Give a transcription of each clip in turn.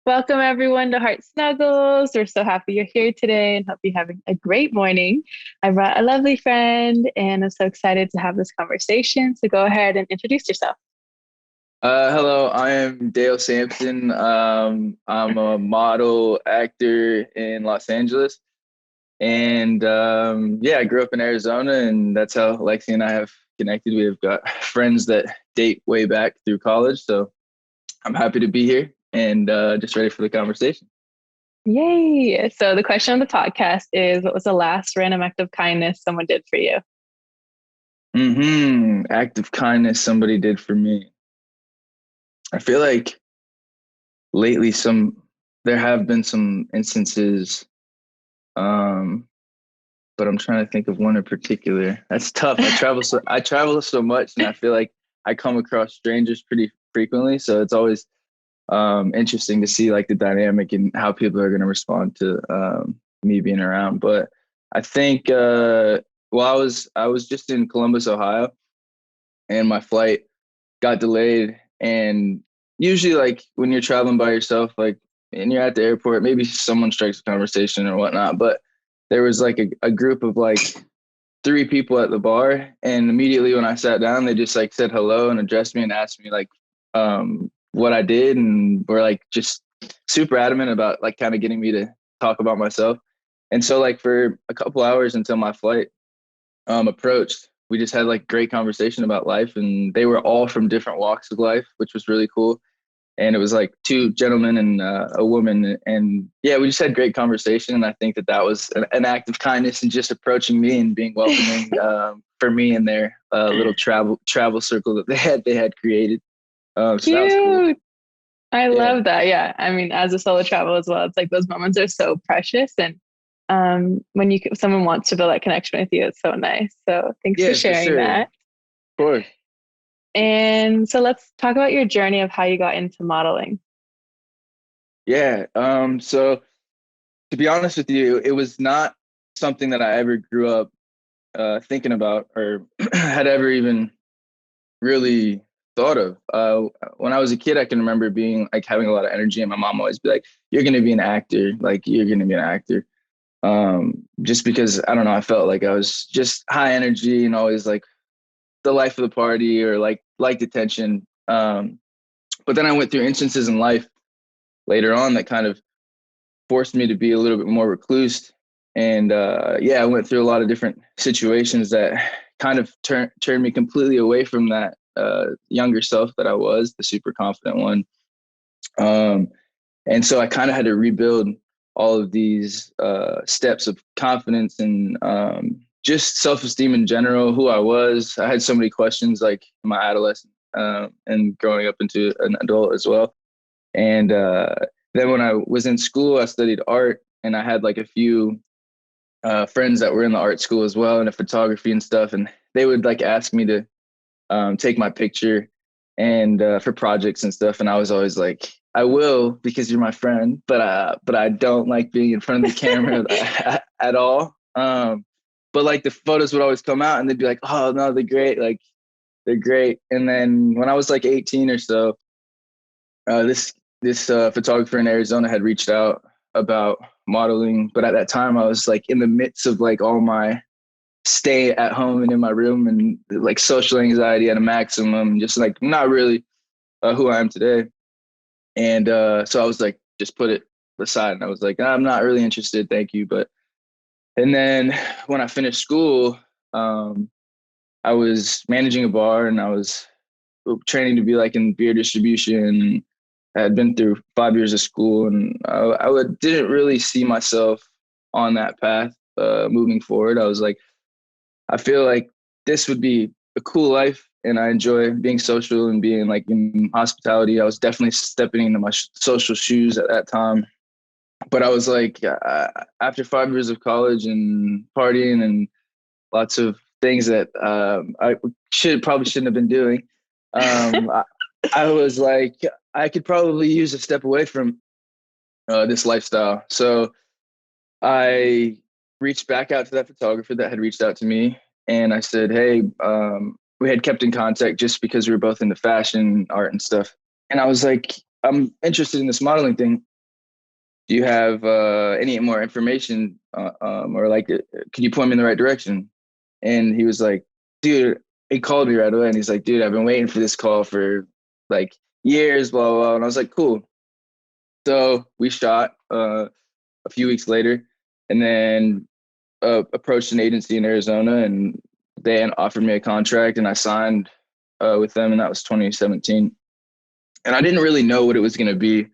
Welcome everyone to Heart Snuggles. We're so happy you're here today and hope you're having a great morning. I brought a lovely friend and I'm so excited to have this conversation. So go ahead and introduce yourself. Hello, I am Dale Samson. I'm a model actor in Los Angeles. And yeah, I grew up in Arizona, and that's how Lexi and I have connected. We have got friends that date way back through college. So I'm happy to be here and just ready for the conversation. Yay. So the question of the podcast is what was the last random act of kindness someone did for you? Act of kindness somebody did for me. I feel like lately there have been some instances. Um, but I'm trying to think of one in particular. That's tough. I travel so much, and I feel like I come across strangers pretty frequently. So it's always interesting to see like the dynamic and how people are going to respond to me being around. But I think I was just in Columbus, Ohio, and my flight got delayed. And usually, like when you're traveling by yourself, like and you're at the airport, maybe someone strikes a conversation or whatnot. But there was like a group of like three people at the bar, and immediately when I sat down, they just like said hello and addressed me and asked me like what I did, and were like just super adamant about like kind of getting me to talk about myself. And so like for a couple hours until my flight approached, we just had like great conversation about life, and they were all from different walks of life, which was really cool. And it was like two gentlemen and a woman, and yeah, we just had great conversation. And I think that that was an act of kindness and just approaching me and being welcoming for me in their little travel circle that they had created. So that was cool. Cute. I Yeah, love that. Yeah. I mean, as a solo traveler as well, it's like those moments are so precious. And when someone wants to build that connection with you, it's so nice. So thanks for yeah, for sharing sure, of that. course. And so let's talk about your journey of how you got into modeling. Yeah. So to be honest with you, it was not something that I ever grew up thinking about or had ever even really thought of. When I was a kid, I can remember being like having a lot of energy, and my mom always be like, "You're gonna be an actor. Like you're gonna be an actor." Just because I don't know, I felt like I was just high energy and always like the life of the party or like liked attention. But then I went through instances in life later on that kind of forced me to be a little bit more recluse. And yeah, I went through a lot of different situations that kind of turned me completely away from that younger self that I was, the super confident one. Um, and so I kind of had to rebuild all of these steps of confidence and just self-esteem in general, who I was. I had so many questions like in my adolescence and growing up into an adult as well. And then when I was in school, I studied art, and I had like a few friends that were in the art school as well, and photography and stuff. And they would like ask me to take my picture and for projects and stuff. And I was always like, I will because you're my friend, but I don't like being in front of the camera at all. But like the photos would always come out, and they'd be like, "Oh no, they're great! Like they're great." And then when I was like 18 or so, this photographer in Arizona had reached out about modeling, but at that time I was like in the midst of like all my stay at home and in my room and like social anxiety at a maximum, just like not really who I am today. And so I was like, just put it aside, and I was like, I'm not really interested, thank you. But and then when I finished school, um, I was managing a bar, and I was training to be like in beer distribution. I had been through 5 years of school, and didn't really see myself on that path moving forward. I was like, I feel like this would be a cool life, and I enjoy being social and being like in hospitality. I was definitely stepping into my social shoes at that time. But I was like, after 5 years of college and partying and lots of things that I probably shouldn't have been doing. I, I was like, I could probably use a step away from this lifestyle. So I reached back out to that photographer that had reached out to me, and I said, "Hey, we had kept in contact just because we were both into fashion, art, and stuff." And I was like, "I'm interested in this modeling thing. do you have any more information, or like, could you point me in the right direction? And he was like, dude, he called me right away, and he's like, dude, I've been waiting for this call for like years, blah blah. Blah. And I was like, cool. So we shot a few weeks later, and then approached an agency in Arizona, and they offered me a contract, and I signed with them, and that was 2017. And I didn't really know what it was going to be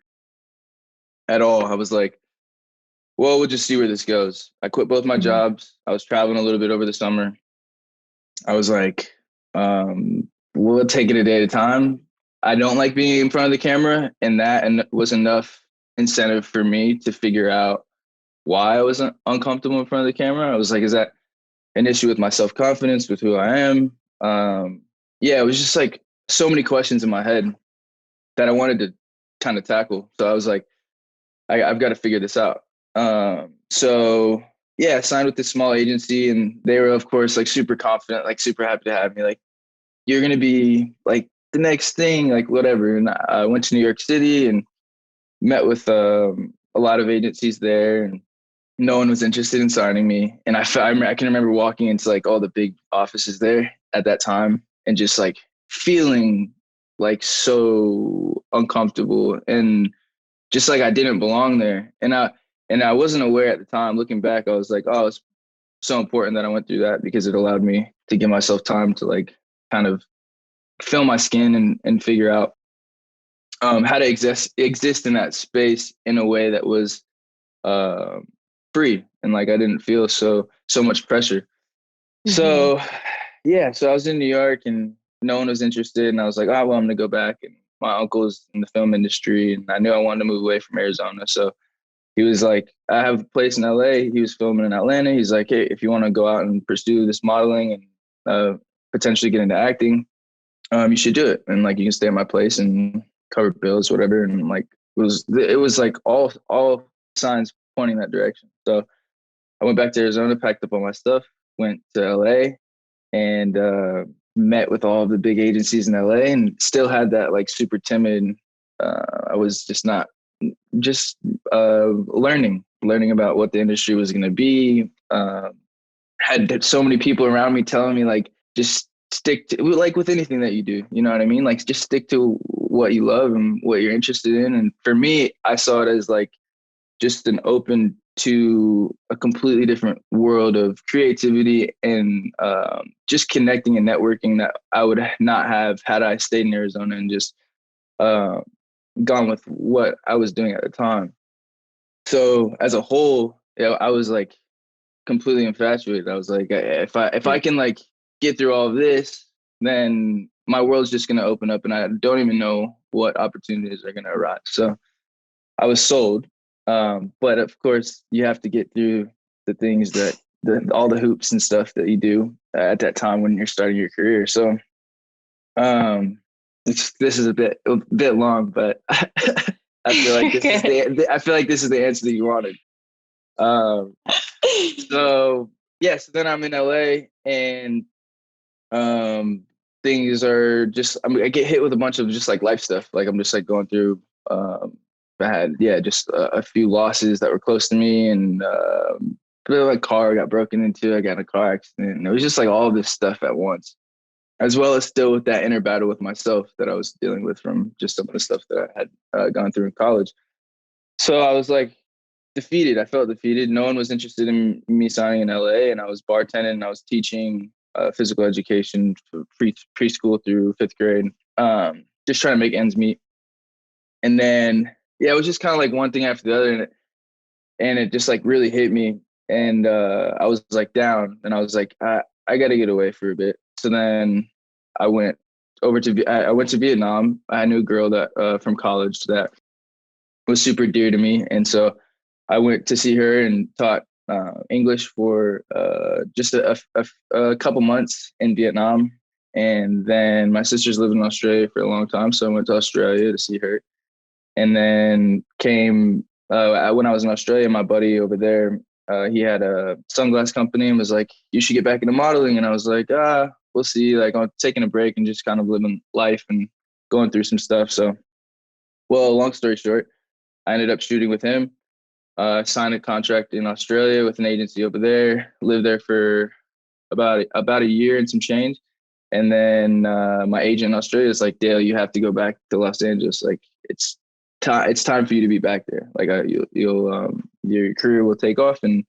at all. I was like, well, we'll just see where this goes. I quit both my Mm-hmm. jobs. I was traveling a little bit over the summer. I was like, we'll take it a day at a time. I don't like being in front of the camera, and that and was enough incentive for me to figure out why I was uncomfortable in front of the camera. I was like, is that an issue with my self confidence, with who I am? Yeah, it was just like so many questions in my head that I wanted to kind of tackle. So I was like, I've got to figure this out. So yeah, I signed with this small agency, and they were, of course, like super confident, like super happy to have me. Like, you're gonna be like the next thing, like whatever. And I went to New York City and met with a lot of agencies there, and no one was interested in signing me. And I can remember walking into like all the big offices there at that time, and just like feeling like so uncomfortable, and just like I didn't belong there. And I wasn't aware at the time. Looking back, I was like, oh, it's so important that I went through that, because it allowed me to give myself time to like kind of feel my skin, and figure out how to exist in that space in a way that was uh, free, and like I didn't feel so much pressure. Mm-hmm. So yeah, so I was in New York, and no one was interested, and I was like, oh well, I'm gonna go back. And my uncle's in the film industry, and I knew I wanted to move away from Arizona, so he was like, I have a place in LA. He was filming in Atlanta. He's like, hey, if you want to go out and pursue this modeling, and potentially get into acting, you should do it. And like, you can stay at my place and cover bills, whatever. And like, it was like all signs pointing that direction. So I went back to Arizona, packed up all my stuff, went to LA, and met with all the big agencies in LA, and still had that like super timid. I was just not just learning about what the industry was going to be. Had so many people around me telling me like, just stick to, like with anything that you do, you know what I mean? Like, just stick to what you love and what you're interested in. And for me, I saw it as like just an open to a completely different world of creativity, and just connecting and networking that I would not have had I stayed in Arizona, and just uh, gone with what I was doing at the time. So as a whole, I was like completely infatuated. I was like, if I can like get through all of this, then my world's just gonna open up, and I don't even know what opportunities are gonna arise. So I was sold. But of course, you have to get through the things that all the hoops and stuff that you do at that time when you're starting your career. So um, this is a bit long, but I feel like this is Okay. I feel like this is the answer that you wanted. Um, so yeah, so then I'm in LA, and um, things are just, I get hit with a bunch of just like life stuff. Like, I'm just like going through. I had, yeah, just a few losses that were close to me, and my car got broken into. I got in a car accident, and it was just like all this stuff at once, as well as still with that inner battle with myself that I was dealing with from just some of the stuff that I had gone through in college. So I was like defeated. I felt defeated. No one was interested in me signing in LA, and I was bartending, and I was teaching physical education for preschool through fifth grade, just trying to make ends meet. And then, yeah, it was just kind of like one thing after the other, and it just like really hit me. And I was like down, and I was like, I got to get away for a bit. So then I went I went to Vietnam. I knew a girl that from college that was super dear to me, and so I went to see her and taught English for just a couple months in Vietnam. And then my sisters lived in Australia for a long time, so I went to Australia to see her. And then came when I was in Australia, my buddy over there, he had a sunglass company, and was like, "You should get back into modeling." And I was like, we'll see. Like, I'm taking a break and just kind of living life and going through some stuff. So, well, long story short, I ended up shooting with him. signed a contract in Australia with an agency over there, lived there for about a year and some change. And then my agent in Australia is like, Dale, you have to go back to Los Angeles. Like it's time for you to be back there. Like you'll your career will take off, and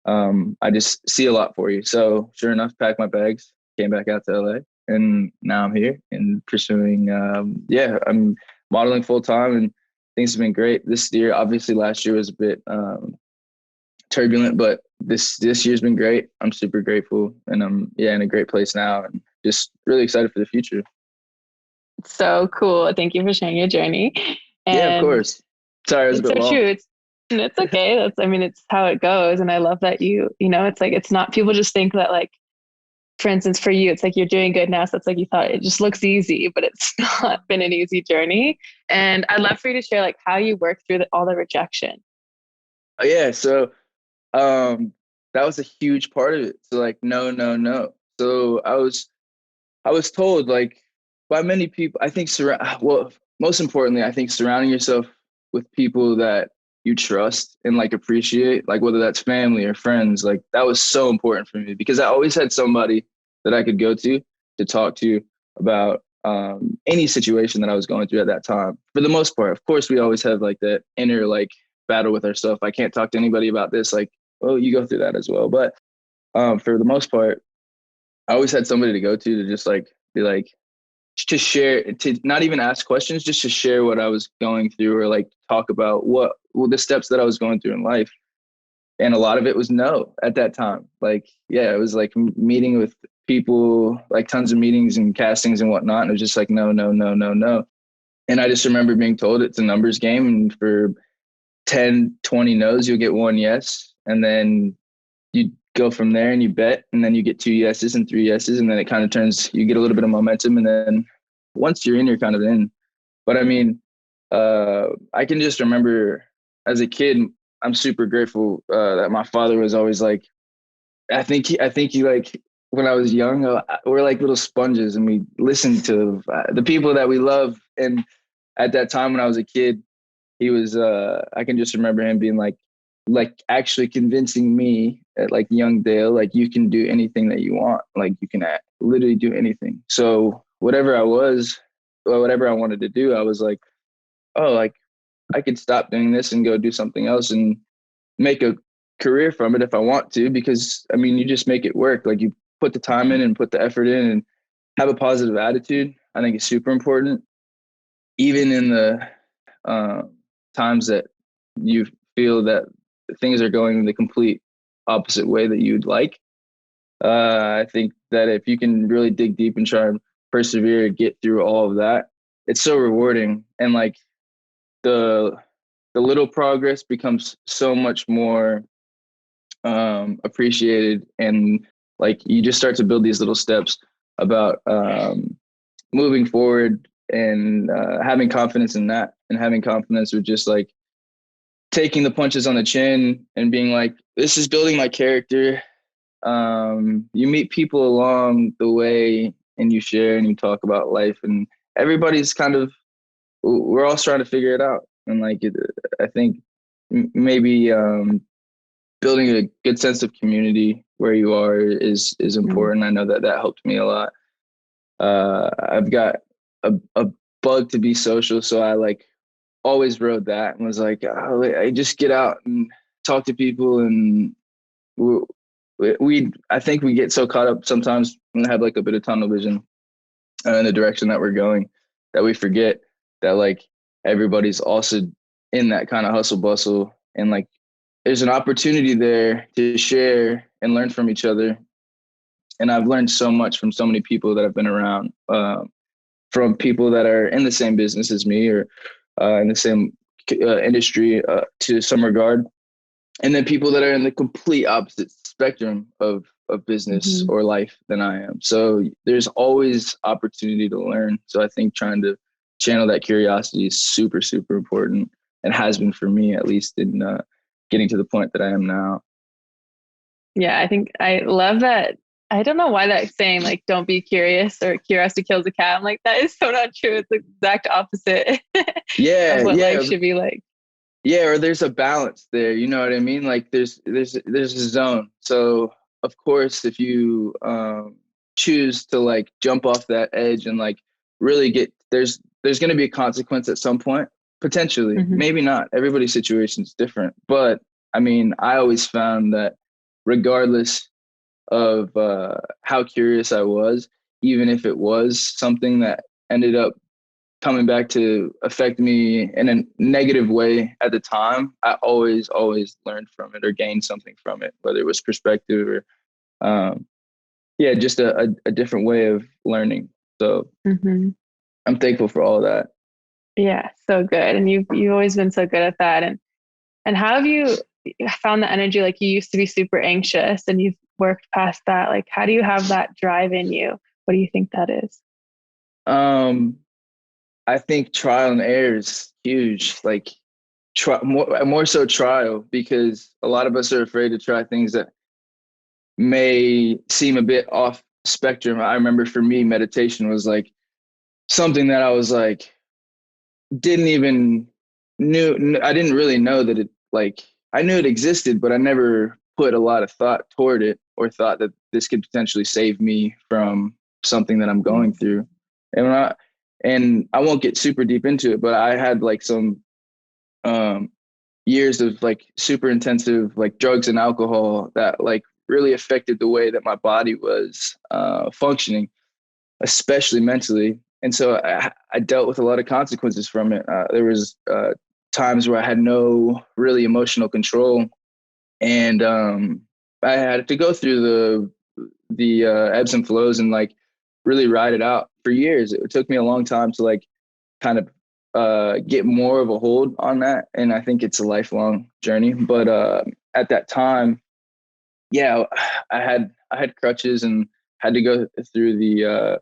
I just see a lot for you. So sure enough, packed my bags, came back out to LA, and now I'm here and pursuing. Yeah, I'm modeling full time, and things have been great this year. Obviously, last year was a bit turbulent, but this year's been great. I'm super grateful, and I'm in a great place now, and just really excited for the future. So cool. Thank you for sharing your journey. Yeah, of And course. Sorry, it was a it's bit so long. true. It's okay. I mean, it's how it goes. And I love that it's like, it's not, people just think that like, for instance, for you, it's like you're doing good now. So it's like you thought it just looks easy, but it's not been an easy journey. And I'd love for you to share like how you work through all the rejection. Oh, yeah, so that was a huge part of it. So like, no, no, no. So I was told like by many people, I think well, most importantly, I think surrounding yourself with people that you trust and like appreciate, like whether that's family or friends, like that was so important for me because I always had somebody that I could go to talk to about any situation that I was going through at that time. For the most part, of course, we always have like that inner like battle with ourselves. I can't talk to anybody about this. Like, well, you go through that as well. But for the most part, I always had somebody to go to just like be like, to share, to not even ask questions, just to share what I was going through or like talk about well, the steps that I was going through in life. And a lot of it was no at that time. Like, yeah, it was like meeting with people, like tons of meetings and castings and whatnot. And it was just like, no, no, no, no, no. And I just remember being told it's a numbers game. And for 10, 20 no's, you'll get one yes. And then you go from there and you bet, and then you get two yeses and three yeses, and then it kind of turns, you get a little bit of momentum, and then once you're in, you're kind of in. But I mean, I can just remember as a kid, I'm super grateful that my father was always like, I think he like when I was young, we're like little sponges, and we listened to the people that we love. And at that time when I was a kid, he was I can just remember him being like actually convincing me at like young Dale, like you can do anything that you want, like you can literally do anything. So whatever I was, or whatever I wanted to do, I was like, oh, like I could stop doing this and go do something else and make a career from it if I want to, because I mean you just make it work. Like you put the time in and put the effort in and have a positive attitude. I think it's super important, even in the uh, times that you feel that things are going the complete opposite way that you'd like. I think that if you can really dig deep and try and persevere, get through all of that, it's so rewarding. And like the the little progress becomes so much more appreciated, and like you just start to build these little steps about moving forward and having confidence in that, and having confidence with just like taking the punches on the chin and being like, this is building my character. You meet people along the way and you share and you talk about life, and everybody's kind of, we're all trying to figure it out. And like, I think maybe building a good sense of community where you are is Mm. important. I know that that helped me a lot. I've got a bug to be social, so I like always rode that and was like, oh, I just get out and talk to people. And I think we get so caught up sometimes and have like a bit of tunnel vision in the direction that we're going, that we forget that like everybody's also in that kind of hustle bustle, and like there's an opportunity there to share and learn from each other. And I've learned so much from so many people that I've been around, from people that are in the same business as me, or in the same industry to some regard, and then people that are in the complete opposite spectrum of business Mhm. or life than I am. So there's always opportunity to learn. So I think trying to channel that curiosity is super, super important, and has been for me, at least in getting to the point that I am now. Yeah, I think I love that. I don't know why that saying like don't be curious or curiosity kills a cat. I'm like, that is so not true. It's the exact opposite of Yeah, what life yeah, should be like. Yeah, or there's a balance there. You know what I mean? Like there's a zone. So of course, if you choose to like jump off that edge and like really get there's going to be a consequence at some point, potentially. Hmm. Maybe not. Everybody's situation is different, but I mean, I always found that regardless of how curious I was, even if it was something that ended up coming back to affect me in a negative way at the time, I always learned from it or gained something from it, whether it was perspective or, yeah, just a different way of learning. So Hmm. I'm thankful for all that. Yeah, so good. And you've always been so good at that. And how have you found the energy? Like you used to be super anxious and you've worked past that. Like how do you have that drive in you? What do you think that is? Um, I think trial and error is huge. Like more so trial, because a lot of us are afraid to try things that may seem a bit off spectrum. I remember for me, meditation was like something that I was like, didn't even I didn't really know that it like I knew it existed, but I never put a lot of thought toward it or thought that this could potentially save me from something that I'm going through. And I won't get super deep into it, but I had like some um years of like super intensive like drugs and alcohol that like really affected the way that my body was functioning, especially mentally. And so I dealt with a lot of consequences from it. There was times where I had no really emotional control, and I had to go through the ebbs and flows and like really ride it out for years. It took me a long time to like kind of get more of a hold on that, and I think it's a lifelong journey. But at that time, yeah, I had crutches and had to go through the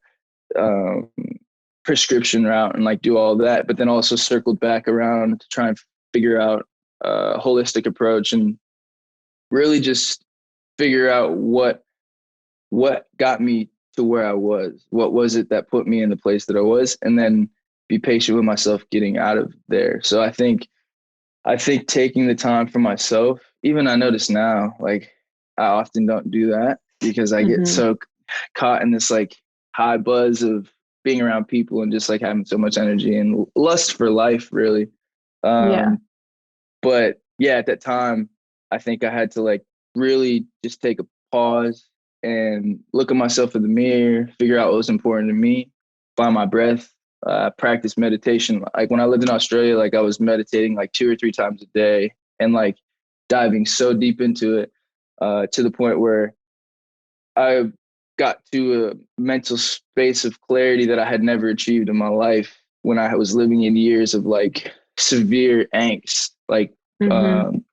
prescription route and like do all that, but then also circled back around to try and figure out a holistic approach and really just figure out what got me to where I was. What was it that put me in the place that I was, and then be patient with myself getting out of there. So I think taking the time for myself, even I notice now, like I often don't do that because I get Hmm. so caught in this like high buzz of being around people and just like having so much energy and lust for life, really. Yeah. Um, but yeah, at that time, I think I had to like really just take a pause and look at myself in the mirror, figure out what was important to me, find my breath, practice meditation. Like when I lived in Australia, like I was meditating like 2 or 3 times a day and like diving so deep into it to the point where I got to a mental space of clarity that I had never achieved in my life when I was living in years of like severe angst. Like, Hmm. um,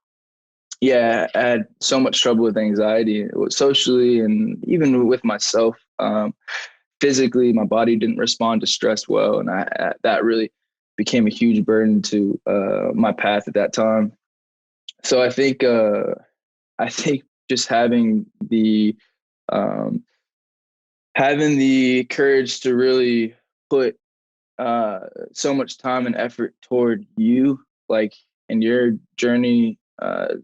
yeah, I had so much trouble with anxiety, socially and even with myself. Physically, my body didn't respond to stress well, and that really became a huge burden to my path at that time. So I think just um, having the courage to really put uh, so much time and effort toward you, like in your journey,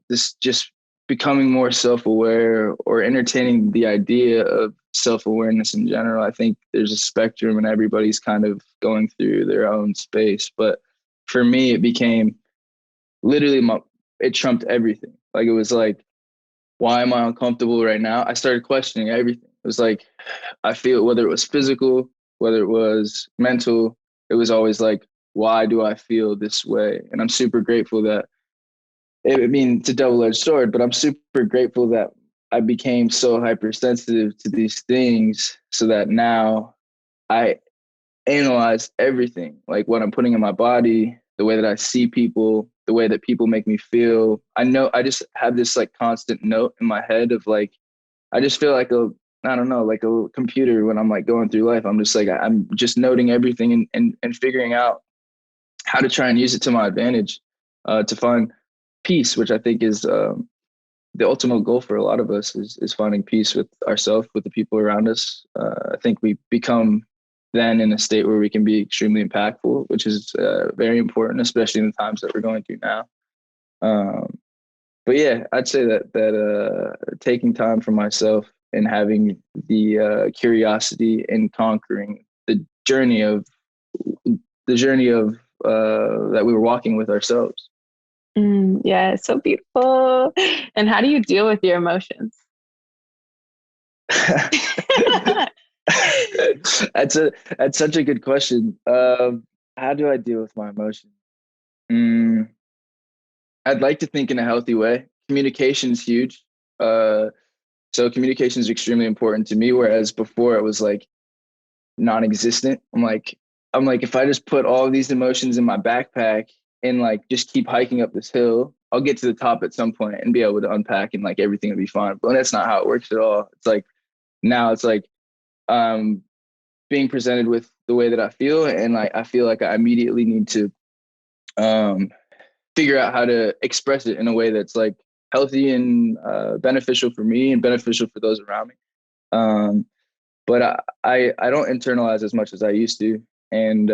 this just becoming more self-aware or entertaining the idea of self-awareness in general. I think there's a spectrum and everybody's kind of going through their own space. But for me, it became literally it trumped everything. Like it was like, why am I uncomfortable right now? I started questioning everything. It was like, I feel whether it was physical, whether it was mental, it was always like, why do I feel this way? And I'm super grateful that I mean, it's a double-edged sword, but I'm super grateful that I became so hypersensitive to these things so that now I analyze everything, like what I'm putting in my body, the way that I see people, the way that people make me feel. I know I just have this like constant note in my head of like, I just feel like I don't know, like a computer when I'm like going through life. I'm just like, I'm just noting everything and figuring out how to try and use it to my advantage, to find peace, which I think is the ultimate goal for a lot of us is finding peace with ourselves, with the people around us. I think we become then in a state where we can be extremely impactful, which is very important, especially in the times that we're going through now. Um, but yeah, I'd say that taking time for myself and having the curiosity and conquering journey of the journey of that we were walking with ourselves. Yeah, it's so beautiful. And how do you deal with your emotions? that's that's such a good question. How do I deal with my emotions? Mm, I'd like to think in a healthy way. Communication is huge. Uh, so communication is extremely important to me. Whereas before it was like non-existent. I'm like, if I just put all of these emotions in my backpack and like just keep hiking up this hill, I'll get to the top at some point and be able to unpack and like everything will be fine. But that's not how it works at all. It's like now it's like um being presented with the way that I feel, and like I feel like I immediately need to um figure out how to express it in a way that's like healthy and beneficial for me and beneficial for those around me. Um, but I don't internalize as much as I used to, and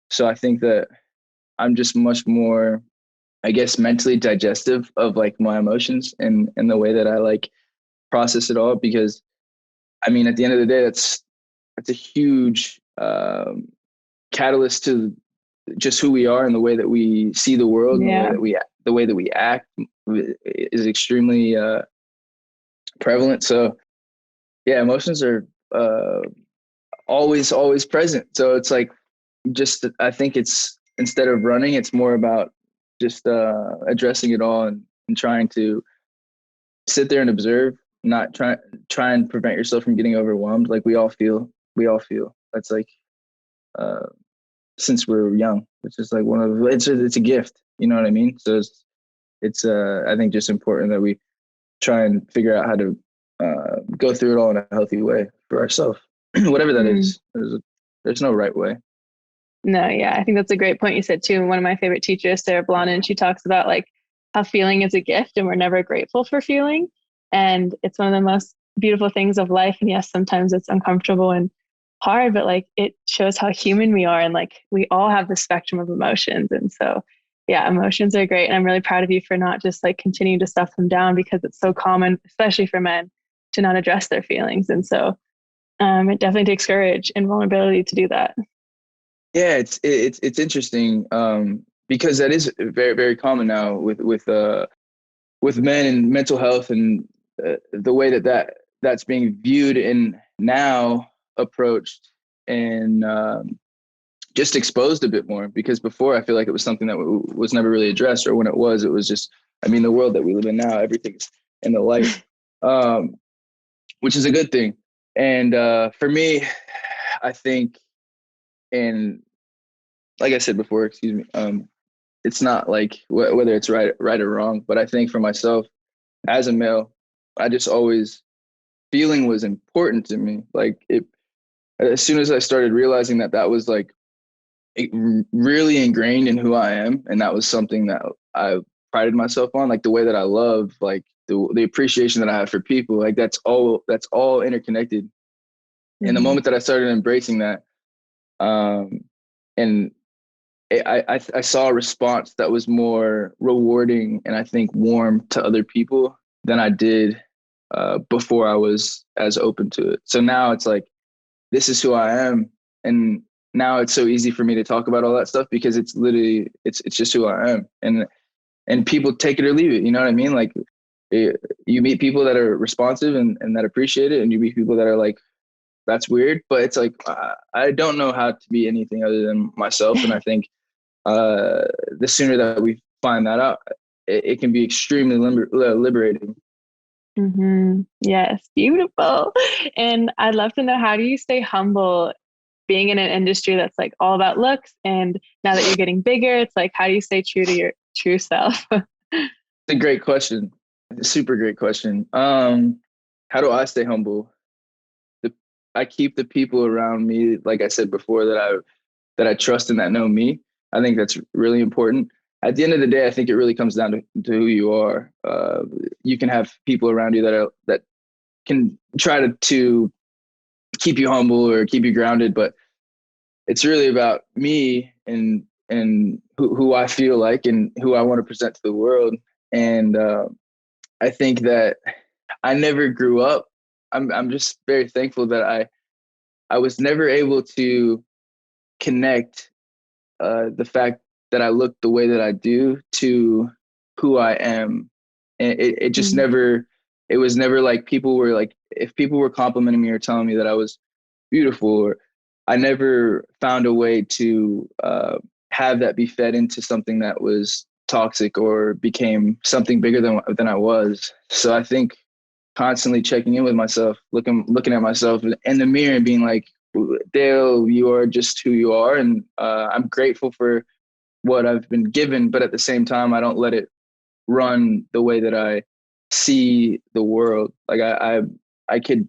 so I think that I'm just much more, I guess, mentally digestive of like my emotions and the way that I like process it all. Because I mean, at the end of the day, that's a huge catalyst to just who we are and the way that we see the world and Yeah. the way that we act is extremely prevalent. So yeah, emotions are always present. So it's like just I think it's instead of running, it's more about just addressing it all and trying to sit there and observe, not try and prevent yourself from getting overwhelmed. Like we all feel. That's like uh, since we're young, which is like one of it's a gift. You know what I mean? So it's I think just important that we try and figure out how to go through it all in a healthy way for ourselves, whatever that Mm. is. There's no right way. No, yeah, I think that's a great point you said too. One of my favorite teachers, Sarah Blondin, she talks about like how feeling is a gift and we're never grateful for feeling. And it's one of the most beautiful things of life. And yes, sometimes it's uncomfortable and hard, but like it shows how human we are. And like we all have the spectrum of emotions. And so, yeah, emotions are great. And I'm really proud of you for not just like continuing to stuff them down because it's so common, especially for men, to not address their feelings. And so it definitely takes courage and vulnerability to do that. Yeah, it's interesting because that is very common now with men and mental health and the way that's being viewed and now approached and just exposed a bit more. Because before I feel like it was something that was never really addressed, or when it was just I mean the world that we live in now, everything's in the light, um, which is a good thing. And for me, I think and like I said before, excuse me, it's not like whether it's right or wrong, but I think for myself as a male, I just always feeling was important to me. Like it, as soon as I started realizing that that was like really ingrained in who I am, and that was something that I prided myself on, like the way that I love, like the appreciation that I have for people, like that's all interconnected. And the Mhm. moment that I started embracing that, um, and I saw a response that was more rewarding and I think warm to other people than I did before I was as open to it. So now it's like, this is who I am. And now it's so easy for me to talk about all that stuff because it's literally, it's just who I am. And people take it or leave it. You know what I mean? Like you meet people that are responsive and that appreciate it. And you meet people that are like, that's weird, but it's like, I don't know how to be anything other than myself. And I think uh, the sooner that we find that out, it can be extremely liberating. Yes, beautiful. And I'd love to know, how do you stay humble being in an industry that's like all about looks? And now that you're getting bigger, it's like, how do you stay true to your true self? It's a great question. It's a super great question. How do I stay humble? The, I keep the people around me, like I said before, that I trust and that know me. I think that's really important. At the end of the day, I think it really comes down to who you are. You can have people around you that can try to keep you humble or keep you grounded, but it's really about me and and who I feel like and who I want to present to the world. And I think that I never grew up. I'm just very thankful that I was never able to connect the fact that I look the way that I do to who I am. And it just Mm. never, it was never like people were like, if people were complimenting me or telling me that I was beautiful, or I never found a way to have that be fed into something that was toxic or became something bigger than I was. So I think constantly checking in with myself, looking at myself in the mirror and being like, Dale, you are just who you are. And I'm grateful for what I've been given, but at the same time, I don't let it run the way that I see the world. Like I could,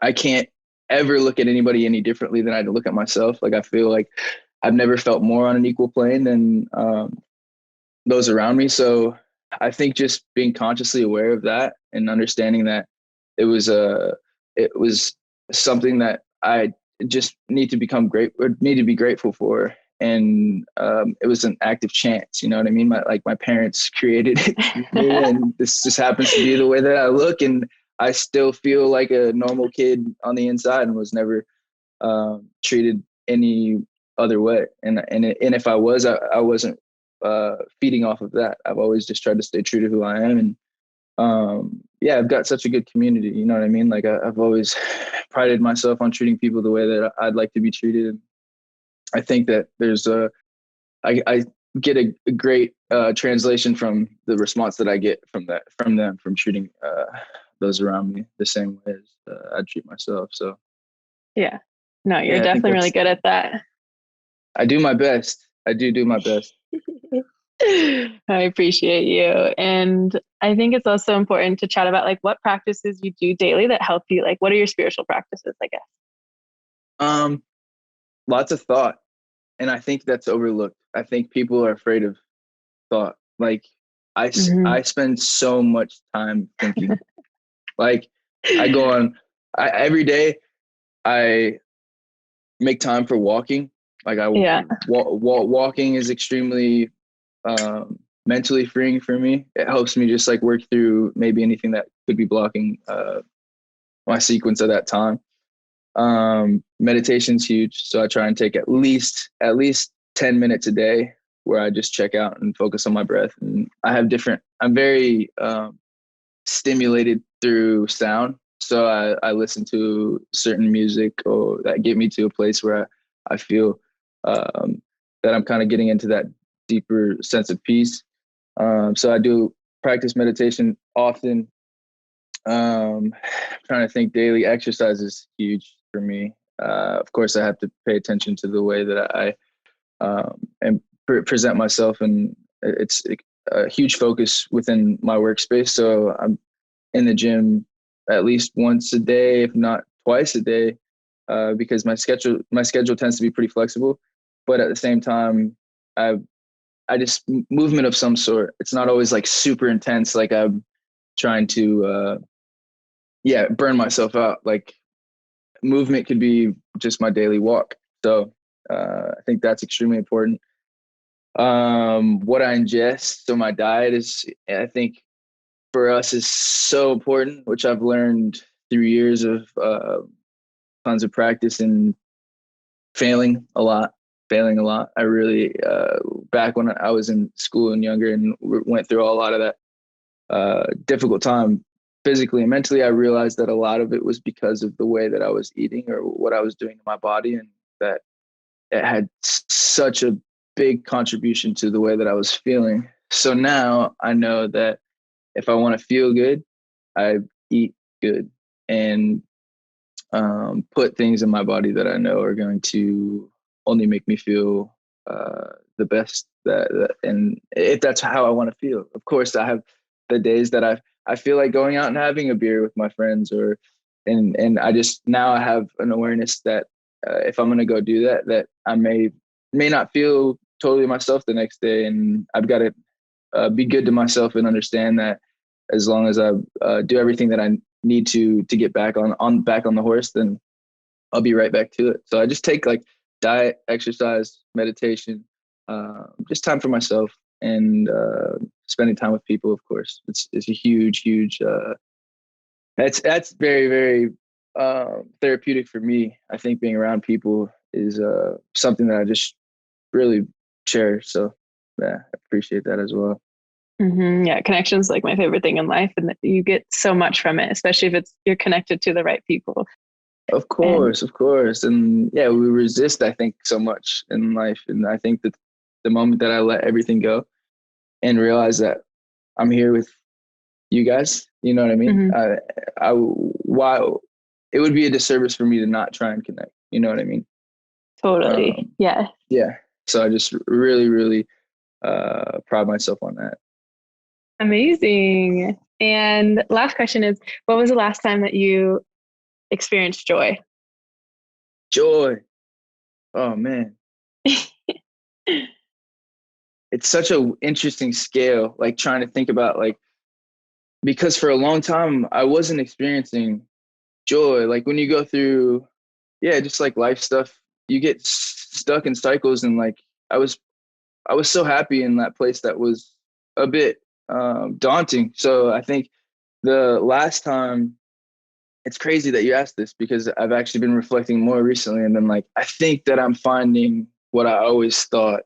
I can't ever look at anybody any differently than I look at myself. Like I feel like I've never felt more on an equal plane than those around me. So I think just being consciously aware of that and understanding that it was it was something that I just need to become great or need to be grateful for. And it was an act of chance, you know what I mean? My parents created me, and this just happens to be the way that I look, and I still feel like a normal kid on the inside, and was never treated any other way. And if I was, I wasn't feeding off of that. I've always just tried to stay true to who I am. And yeah, I've got such a good community. You know what I mean? Like I've always prided myself on treating people the way that I'd like to be treated. And I think that there's I get a great translation from the response that I get from them, from treating those around me the same way as I treat myself. So Yeah. No, you're yeah, I think definitely really that's, good at that. I do my best. I do my best. I appreciate you. And I think it's also important to chat about like what practices you do daily that help you. Like, what are your spiritual practices, I guess? Um, Lots of thought, and I think that's overlooked. I think people are afraid of thought. Like Hmm. I spend so much time thinking. Like I go on, every day I make time for walking. Like Yeah. walking is extremely mentally freeing for me. It helps me just like work through maybe anything that could be blocking my sequence at that time. Meditation's huge, so I try and take at least 10 minutes a day where I just check out and focus on my breath. And I'm very stimulated through sound, so I listen to certain music or that get me to a place where I feel um, that I'm kind of getting into that deeper sense of peace. So I do practice meditation often. I'm trying to think. Daily exercise is huge for me. Of course, I have to pay attention to the way that I and present myself, and it's a huge focus within my workspace. So I'm in the gym at least once a day, if not twice a day, because my schedule tends to be pretty flexible. But at the same time, I I just movement of some sort. It's not always like super intense. Like I'm trying to yeah, burn myself out. Like movement could be just my daily walk. So I think that's extremely important. What I ingest, so my diet is, I think for us is so important, which I've learned through years of tons of practice and failing a lot, failing a lot. I really, back when I was in school and younger and went through a lot of that difficult time physically and mentally, I realized that a lot of it was because of the way that I was eating or what I was doing to my body, and that it had such a big contribution to the way that I was feeling. So now I know that if I want to feel good, I eat good and put things in my body that I know are going to only make me feel the best. And if that's how I want to feel, of course, I have the days that I feel like going out and having a beer with my friends, or and I just now I have an awareness that if I'm gonna go do that, that I may not feel totally myself the next day, and I've got to be good to myself and understand that as long as I do everything that I need to get back on the horse, then I'll be right back to it. So I just take like diet, exercise, meditation, just time for myself and spending time with people. Of course, it's a huge. That's very very therapeutic for me. I think being around people is something that I just really cherish. So yeah, I appreciate that as well. Yeah, connection's like my favorite thing in life, and that you get so much from it, especially if it's you're connected to the right people. And Of course. And yeah, we resist, I think, so much in life. And I think that the moment that I let everything go and realize that I'm here with you guys, you know what I mean? mhm, Why it would be a disservice for me to not try and connect, you know what I mean? totally, Um, yeah, yeah. So I just really, really pride myself on that. amazing. And last question is, what was the last time that you experienced joy? Joy. Oh man. It's such a interesting scale, like trying to think about like because for a long time I wasn't experiencing joy. Like when you go through, yeah, just like life stuff, you get stuck in cycles. And like I was, I was so happy in that place that was a bit daunting. So I think the last time, it's crazy that you asked this because I've actually been reflecting more recently and been like, I think that I'm finding what I always thought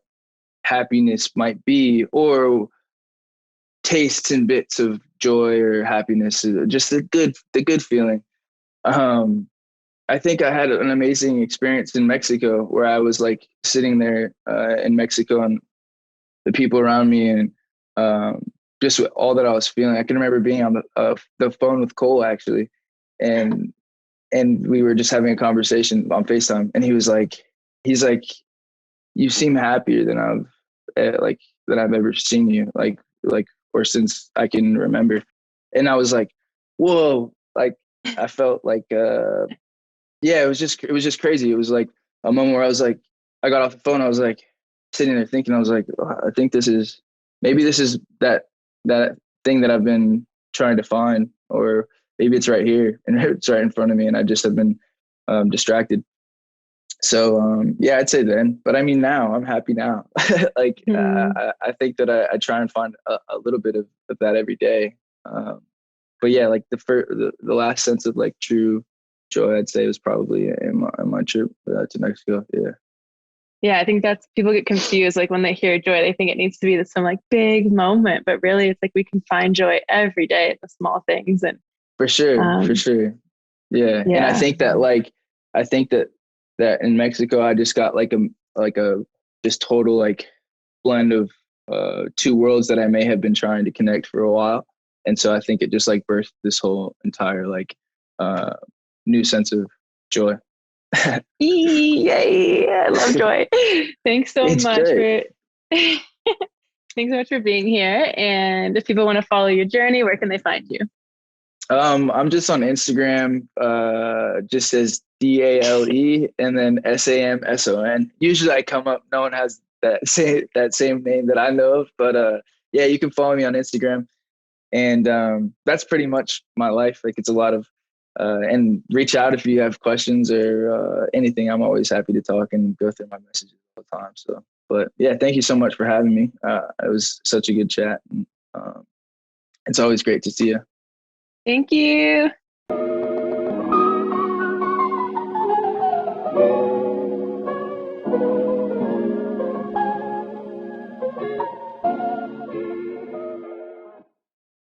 happiness might be, or tastes and bits of joy or happiness, just the good feeling. Um, I think I had an amazing experience in Mexico where I was like sitting there in Mexico and the people around me and just with all that I was feeling. I can remember being on the phone with Cole actually, and we were just having a conversation on FaceTime, and he's like, you seem happier than like than I've ever seen you, like or since I can remember. And I was like, whoa, like I felt like yeah, it was just crazy. It was like a moment where I was like, I got off the phone. I was like sitting there thinking, I was like, oh, I think maybe this is that thing that I've been trying to find, or maybe it's right here and it's right in front of me, and I just have been distracted. So yeah, I'd say then, but I mean now I'm happy now. Like Mhm. I think that I try and find a little bit of that every day. But yeah, like the last sense of like true joy, I'd say was probably in my trip to Mexico. Yeah, Yeah, I think that's people get confused. Like when they hear joy, they think it needs to be this some like big moment, but really it's like we can find joy every day at the small things. And for sure, for um, sure. Yeah, and yeah, I think that in Mexico, I just got like a just total like blend of two worlds that I may have been trying to connect for a while, and so I think it just like birthed this whole entire like uh, new sense of joy. yay! I love joy. Thanks so It's much great. for thanks so much for being here. And if people want to follow your journey, where can they find you? I'm just on Instagram, just says DALE and then SAMSON. Usually I come up, no one has that same name that I know of, but yeah, you can follow me on Instagram, and that's pretty much my life. Like it's a lot of and reach out if you have questions or anything. I'm always happy to talk and go through my messages all the time. So, but yeah, thank you so much for having me. It was such a good chat. And, it's always great to see you. Thank you.